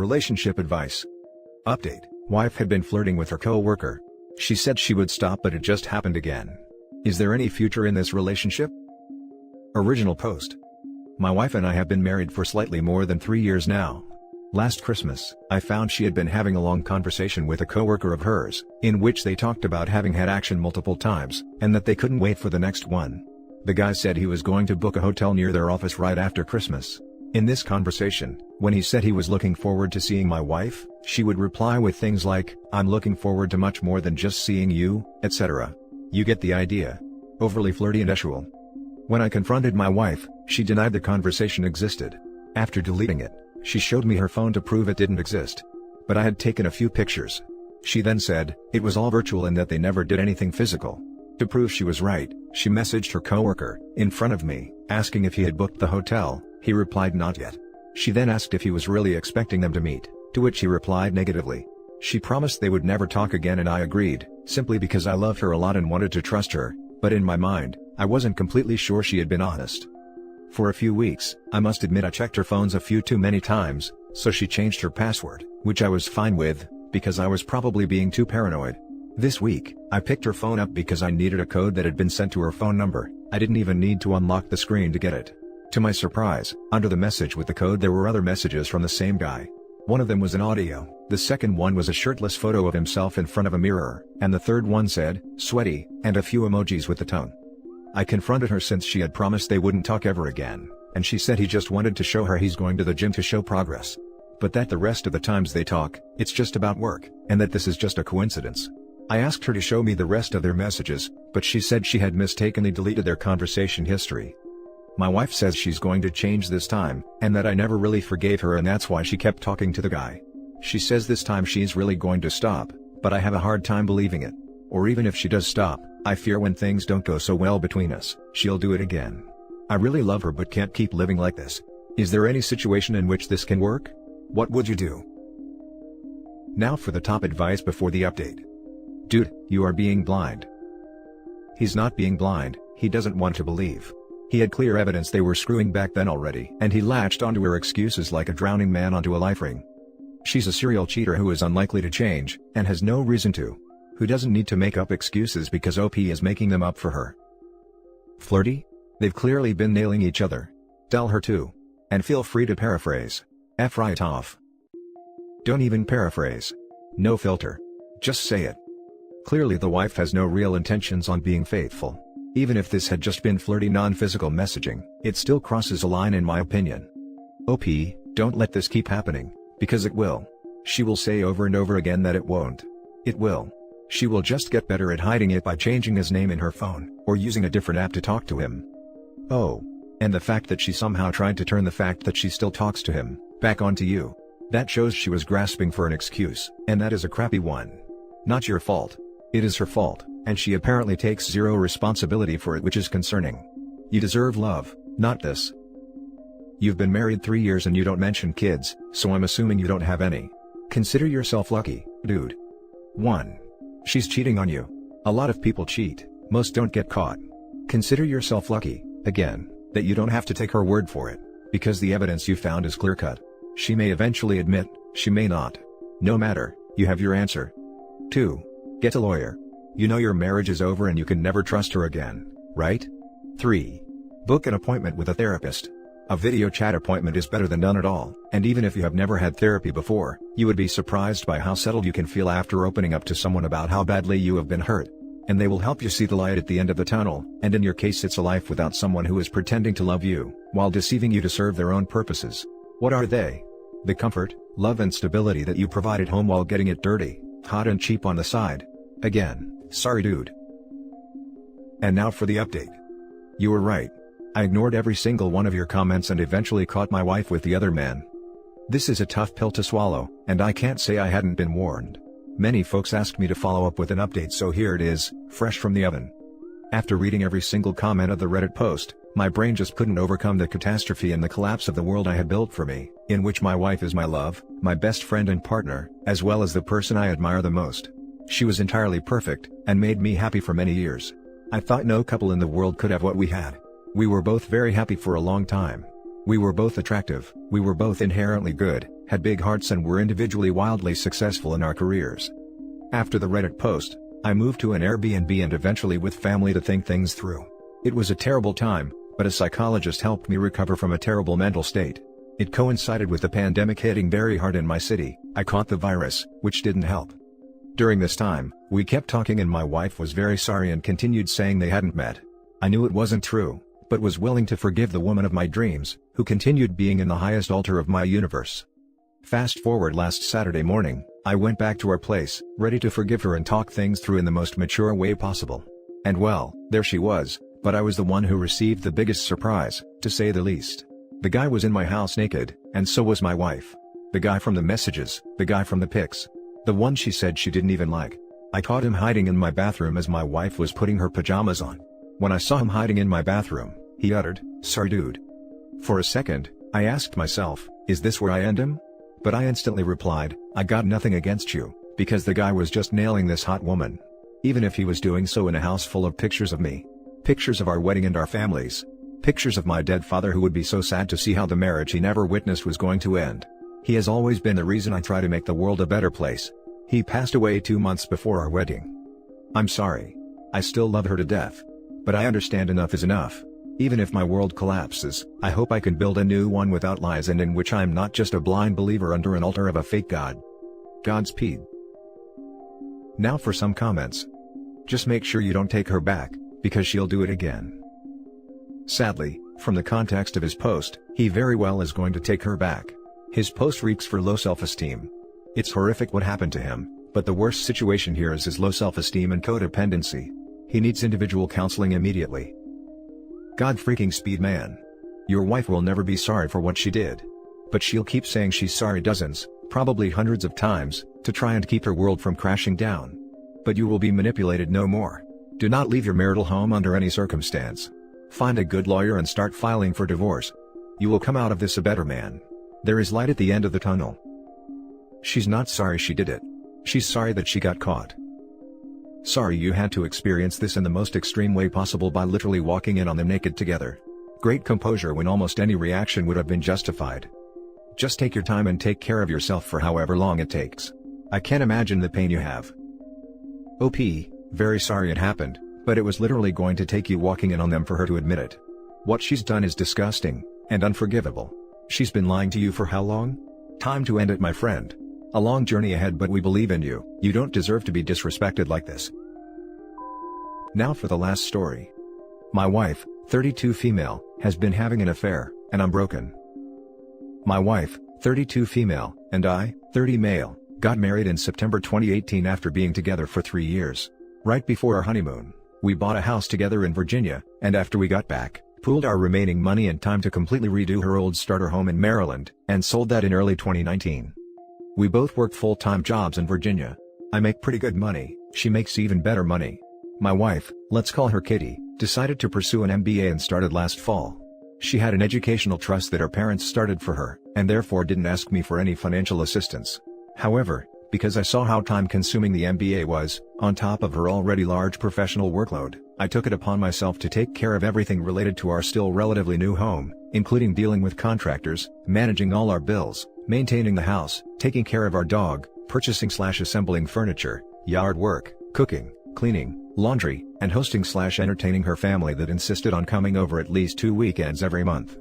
Relationship advice. Update: wife had been flirting with her co-worker. She said she would stop, but it just happened again. Is there any future in this relationship? Original post. My wife and I have been married for slightly more than 3 years now. Last Christmas, I found she had been having a long conversation with a coworker of hers, in which they talked about having had action multiple times, and that they couldn't wait for the next one. The guy said he was going to book a hotel near their office right after Christmas. In this conversation, when he said he was looking forward to seeing my wife, she would reply with things like, "I'm looking forward to much more than just seeing you," etc. You get the idea. Overly flirty and sexual. When I confronted my wife, she denied the conversation existed. After deleting it, she showed me her phone to prove it didn't exist. But I had taken a few pictures. She then said it was all virtual and that they never did anything physical. To prove she was right, she messaged her coworker, in front of me, asking if he had booked the hotel. He replied not yet. She then asked if he was really expecting them to meet, to which he replied negatively. She promised they would never talk again and I agreed, simply because I loved her a lot and wanted to trust her, but in my mind, I wasn't completely sure she had been honest. For a few weeks, I must admit I checked her phones a few too many times, so she changed her password, which I was fine with, because I was probably being too paranoid. This week, I picked her phone up because I needed a code that had been sent to her phone number. I didn't even need to unlock the screen to get it. To my surprise, under the message with the code there were other messages from the same guy. One of them was an audio, the second one was a shirtless photo of himself in front of a mirror, and the third one said, "sweaty," and a few emojis with the tongue. I confronted her since she had promised they wouldn't talk ever again, and she said he just wanted to show her he's going to the gym to show progress. But that the rest of the times they talk, it's just about work, and that this is just a coincidence. I asked her to show me the rest of their messages, but she said she had mistakenly deleted their conversation history. My wife says she's going to change this time, and that I never really forgave her and that's why she kept talking to the guy. She says this time she's really going to stop, but I have a hard time believing it. Or even if she does stop, I fear when things don't go so well between us, she'll do it again. I really love her but can't keep living like this. Is there any situation in which this can work? What would you do? Now for the top advice before the update. Dude, you are being blind. He's not being blind, he doesn't want to believe. He had clear evidence they were screwing back then already, and he latched onto her excuses like a drowning man onto a life ring. She's a serial cheater who is unlikely to change, and has no reason to. Who doesn't need to make up excuses because OP is making them up for her. Flirty? They've clearly been nailing each other. Tell her to. And feel free to paraphrase. F right off. Don't even paraphrase. No filter. Just say it. Clearly the wife has no real intentions on being faithful. Even if this had just been flirty non-physical messaging, it still crosses a line in my opinion. OP, don't let this keep happening, because it will. She will say over and over again that it won't. It will. She will just get better at hiding it by changing his name in her phone, or using a different app to talk to him. Oh. And the fact that she somehow tried to turn the fact that she still talks to him, back onto you. That shows she was grasping for an excuse, and that is a crappy one. Not your fault. It is her fault, and she apparently takes zero responsibility for it, which is concerning. You deserve love, not this. You've been married 3 years and you don't mention kids, so I'm assuming you don't have any. Consider yourself lucky, dude. 1. She's cheating on you. A lot of people cheat, most don't get caught. Consider yourself lucky, again, that you don't have to take her word for it, because the evidence you found is clear-cut. She may eventually admit, she may not. No matter, you have your answer. 2. Get a lawyer. You know your marriage is over and you can never trust her again, right? 3. Book an appointment with a therapist. A video chat appointment is better than none at all, and even if you have never had therapy before, you would be surprised by how settled you can feel after opening up to someone about how badly you have been hurt. And they will help you see the light at the end of the tunnel, and in your case it's a life without someone who is pretending to love you, while deceiving you to serve their own purposes. What are they? The comfort, love and stability that you provide at home while getting it dirty, hot and cheap on the side. Again, sorry dude. And now for the update. You were right. I ignored every single one of your comments and eventually caught my wife with the other man. This is a tough pill to swallow, and I can't say I hadn't been warned. Many folks asked me to follow up with an update, so here it is, fresh from the oven. After reading every single comment of the Reddit post, my brain just couldn't overcome the catastrophe and the collapse of the world I had built for me, in which my wife is my love, my best friend and partner, as well as the person I admire the most. She was entirely perfect, and made me happy for many years. I thought no couple in the world could have what we had. We were both very happy for a long time. We were both attractive, we were both inherently good, had big hearts and were individually wildly successful in our careers. After the Reddit post, I moved to an Airbnb and eventually with family to think things through. It was a terrible time, but a psychologist helped me recover from a terrible mental state. It coincided with the pandemic hitting very hard in my city. I caught the virus, which didn't help. During this time, we kept talking and my wife was very sorry and continued saying they hadn't met. I knew it wasn't true, but was willing to forgive the woman of my dreams, who continued being in the highest altar of my universe. Fast forward last Saturday morning, I went back to our place, ready to forgive her and talk things through in the most mature way possible. And well, there she was, but I was the one who received the biggest surprise, to say the least. The guy was in my house naked, and so was my wife. The guy from the messages, the guy from the pics. The one she said she didn't even like. I caught him hiding in my bathroom as my wife was putting her pajamas on. When I saw him hiding in my bathroom, he uttered, "Sorry dude." For a second, I asked myself, is this where I end him? But I instantly replied, I got nothing against you, because the guy was just nailing this hot woman. Even if he was doing so in a house full of pictures of me. Pictures of our wedding and our families. Pictures of my dead father who would be so sad to see how the marriage he never witnessed was going to end. He has always been the reason I try to make the world a better place. He passed away 2 months before our wedding. I'm sorry. I still love her to death. But I understand enough is enough. Even if my world collapses, I hope I can build a new one without lies and in which I'm not just a blind believer under an altar of a fake god. Godspeed. Now for some comments. Just make sure you don't take her back, because she'll do it again. Sadly, from the context of his post, he very well is going to take her back. His post reeks for low self-esteem. It's horrific what happened to him, but the worst situation here is his low self-esteem and codependency. He needs individual counseling immediately. God freaking speed man. Your wife will never be sorry for what she did. But she'll keep saying she's sorry dozens, probably hundreds of times, to try and keep her world from crashing down. But you will be manipulated no more. Do not leave your marital home under any circumstance. Find a good lawyer and start filing for divorce. You will come out of this a better man. There is light at the end of the tunnel. She's not sorry she did it. She's sorry that she got caught. Sorry you had to experience this in the most extreme way possible by literally walking in on them naked together. Great composure when almost any reaction would have been justified. Just take your time and take care of yourself for however long it takes. I can't imagine the pain you have. OP, very sorry it happened, but it was literally going to take you walking in on them for her to admit it. What she's done is disgusting, and unforgivable. She's been lying to you for how long? Time to end it, my friend. A long journey ahead, but we believe in you. You don't deserve to be disrespected like this. Now for the last story. My wife, 32 female, has been having an affair, and I'm broken. My wife, 32 female, and I, 30 male, got married in September 2018 after being together for 3 years. Right before our honeymoon, we bought a house together in Virginia, and after we got back, pooled our remaining money and time to completely redo her old starter home in Maryland, and sold that in early 2019. We both work full-time jobs in Virginia. I make pretty good money, she makes even better money. My wife, let's call her Kitty, decided to pursue an MBA and started last fall. She had an educational trust that her parents started for her, and therefore didn't ask me for any financial assistance. However, because I saw how time-consuming the MBA was, on top of her already large professional workload, I took it upon myself to take care of everything related to our still relatively new home, including dealing with contractors, managing all our bills, maintaining the house, taking care of our dog, purchasing/assembling furniture, yard work, cooking, cleaning, laundry, and hosting/entertaining her family that insisted on coming over at least 2 weekends every month.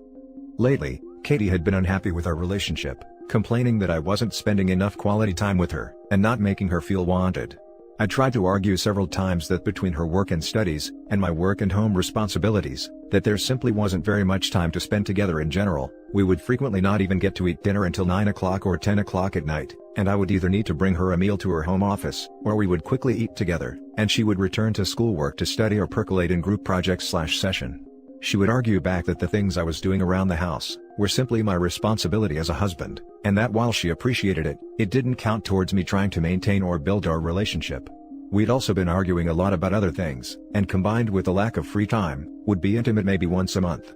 Lately, Katie had been unhappy with our relationship, complaining that I wasn't spending enough quality time with her, and not making her feel wanted. I tried to argue several times that between her work and studies, and my work and home responsibilities, that there simply wasn't very much time to spend together in general. We would frequently not even get to eat dinner until 9 o'clock or 10 o'clock at night, and I would either need to bring her a meal to her home office, or we would quickly eat together, and she would return to schoolwork to study or percolate in group projects/session. She would argue back that the things I was doing around the house were simply my responsibility as a husband, and that while she appreciated it, it didn't count towards me trying to maintain or build our relationship. We'd also been arguing a lot about other things, and combined with the lack of free time, would be intimate maybe once a month.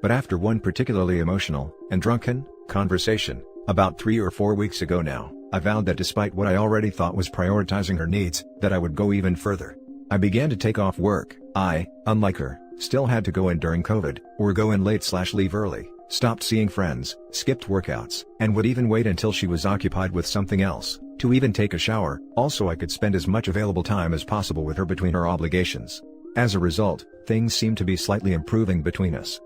But after one particularly emotional, and drunken, conversation, about 3 or 4 weeks ago now, I vowed that despite what I already thought was prioritizing her needs, that I would go even further. I began to take off work. I, unlike her, still had to go in during COVID, or go in late/leave early, stopped seeing friends, skipped workouts, and would even wait until she was occupied with something else, to even take a shower, also I could spend as much available time as possible with her between her obligations. As a result, things seemed to be slightly improving between us.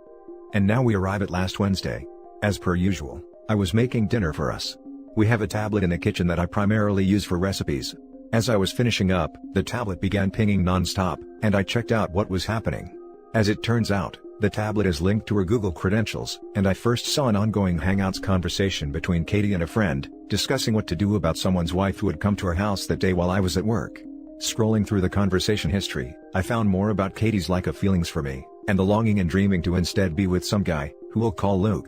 And now we arrive at last Wednesday. As per usual, I was making dinner for us. We have a tablet in the kitchen that I primarily use for recipes. As I was finishing up, the tablet began pinging non-stop, and I checked out what was happening. As it turns out, the tablet is linked to her Google credentials, and I first saw an ongoing Hangouts conversation between Katie and a friend, discussing what to do about someone's wife who had come to her house that day while I was at work. Scrolling through the conversation history, I found more about Katie's lack of feelings for me, and the longing and dreaming to instead be with some guy, who we'll call Luke.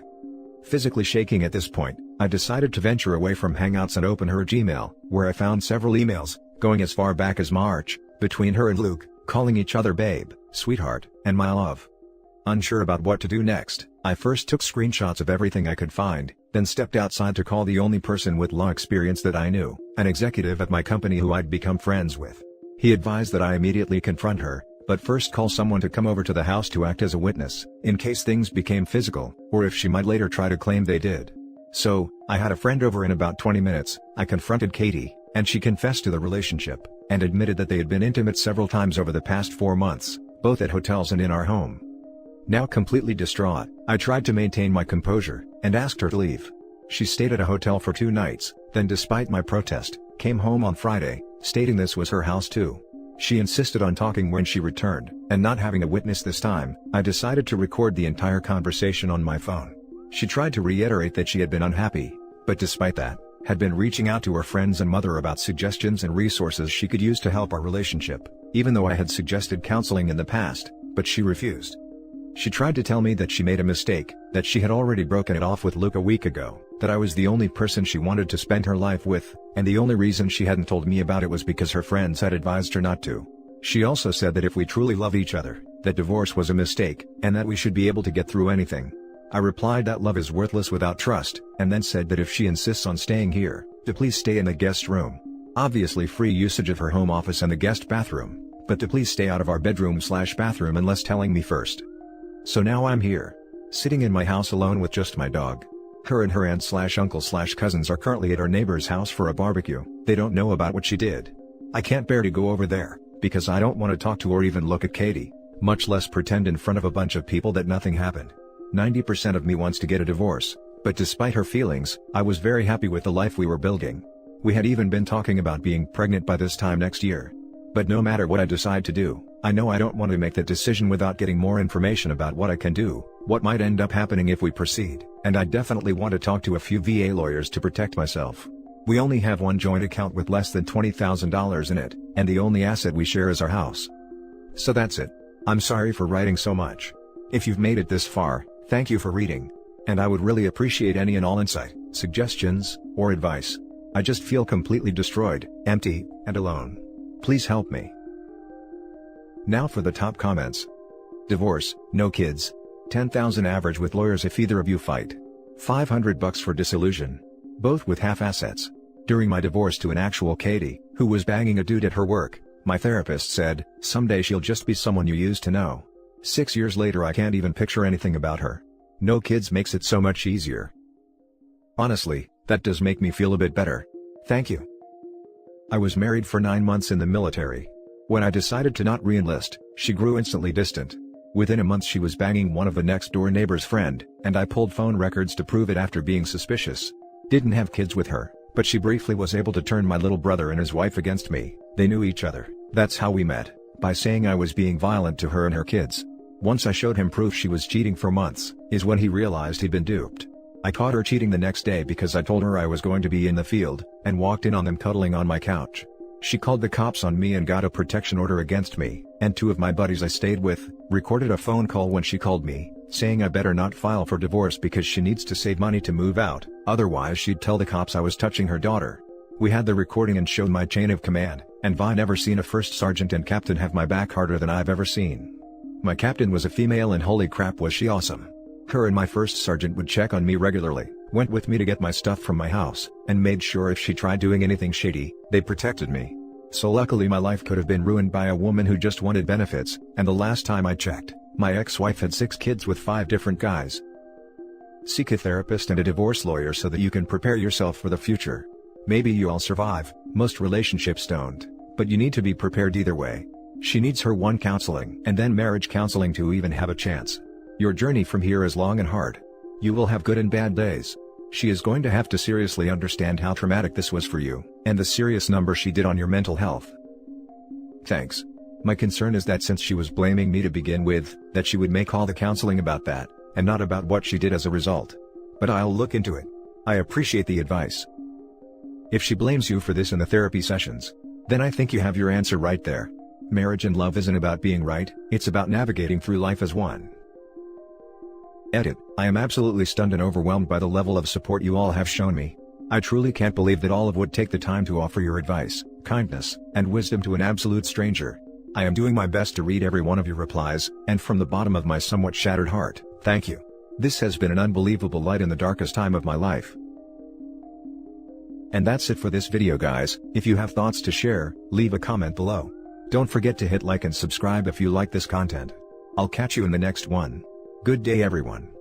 Physically shaking at this point, I decided to venture away from Hangouts and open her Gmail, where I found several emails, going as far back as March, between her and Luke, calling each other babe, sweetheart, and my love. Unsure about what to do next, I first took screenshots of everything I could find, then stepped outside to call the only person with law experience that I knew, an executive at my company who I'd become friends with. He advised that I immediately confront her, but first call someone to come over to the house to act as a witness, in case things became physical, or if she might later try to claim they did. So, I had a friend over in about 20 minutes, I confronted Katie, and she confessed to the relationship, and admitted that they had been intimate several times over the past 4 months, both at hotels and in our home. Now completely distraught, I tried to maintain my composure, and asked her to leave. She stayed at a hotel for 2 nights, then despite my protest, came home on Friday, stating this was her house too. She insisted on talking when she returned, and not having a witness this time, I decided to record the entire conversation on my phone. She tried to reiterate that she had been unhappy, but despite that, had been reaching out to her friends and mother about suggestions and resources she could use to help our relationship, even though I had suggested counseling in the past, but she refused. She tried to tell me that she made a mistake, that she had already broken it off with Luke a week ago, that I was the only person she wanted to spend her life with, and the only reason she hadn't told me about it was because her friends had advised her not to. She also said that if we truly love each other, that divorce was a mistake, and that we should be able to get through anything. I replied that love is worthless without trust, and then said that if she insists on staying here, to please stay in the guest room. Obviously free usage of her home office and the guest bathroom, but to please stay out of our bedroom/bathroom unless telling me first. So now I'm here, sitting in my house alone with just my dog. Her and her aunt/uncle/cousins are currently at our neighbor's house for a barbecue. They don't know about what she did. I can't bear to go over there, because I don't want to talk to or even look at Katie, much less pretend in front of a bunch of people that nothing happened. 90% of me wants to get a divorce, but despite her feelings, I was very happy with the life we were building. We had even been talking about being pregnant by this time next year. But no matter what I decide to do, I know I don't want to make that decision without getting more information about what I can do, what might end up happening if we proceed, and I definitely want to talk to a few VA lawyers to protect myself. We only have one joint account with less than $20,000 in it, and the only asset we share is our house. So that's it. I'm sorry for writing so much. If you've made it this far, thank you for reading. And I would really appreciate any and all insight, suggestions, or advice. I just feel completely destroyed, empty, and alone. Please help me. Now for the top comments. Divorce, no kids. 10,000 average with lawyers if either of you fight. $500 for disillusion. Both with half assets. During my divorce to an actual Katie, who was banging a dude at her work, my therapist said, someday she'll just be someone you used to know. 6 years later I can't even picture anything about her. No kids makes it so much easier. Honestly, that does make me feel a bit better. Thank you. I was married for 9 months in the military. When I decided to not re-enlist, she grew instantly distant. Within a month she was banging one of the next-door neighbor's friend, and I pulled phone records to prove it after being suspicious. Didn't have kids with her, but she briefly was able to turn my little brother and his wife against me. They knew each other. That's how we met, by saying I was being violent to her and her kids. Once I showed him proof she was cheating for months, is when he realized he'd been duped. I caught her cheating the next day because I told her I was going to be in the field, and walked in on them cuddling on my couch. She called the cops on me and got a protection order against me, and 2 of my buddies I stayed with, recorded a phone call when she called me, saying I better not file for divorce because she needs to save money to move out, otherwise she'd tell the cops I was touching her daughter. We had the recording and showed my chain of command, and I never seen a first sergeant and captain have my back harder than I've ever seen. My captain was a female and holy crap was she awesome. Her and my first sergeant would check on me regularly, went with me to get my stuff from my house, and made sure if she tried doing anything shady, they protected me. So luckily my life could have been ruined by a woman who just wanted benefits, and the last time I checked, my ex-wife had 6 kids with 5 different guys. Seek a therapist and a divorce lawyer so that you can prepare yourself for the future. Maybe you'll survive, most relationships don't, but you need to be prepared either way. She needs her Wont counseling and then marriage counseling to even have a chance. Your journey from here is long and hard. You will have good and bad days. She is going to have to seriously understand how traumatic this was for you, and the serious number she did on your mental health. Thanks. My concern is that since she was blaming me to begin with, that she would make all the counseling about that, and not about what she did as a result. But I'll look into it. I appreciate the advice. If she blames you for this in the therapy sessions, then I think you have your answer right there. Marriage and love isn't about being right, it's about navigating through life as one. Edit. I am absolutely stunned and overwhelmed by the level of support you all have shown me. I truly can't believe that all of would take the time to offer your advice, kindness, and wisdom to an absolute stranger. I am doing my best to read every one of your replies, and from the bottom of my somewhat shattered heart, thank you. This has been an unbelievable light in the darkest time of my life. And that's it for this video, guys. If you have thoughts to share, leave a comment below. Don't forget to hit like and subscribe if you like this content. I'll catch you in the next one. Good day, everyone.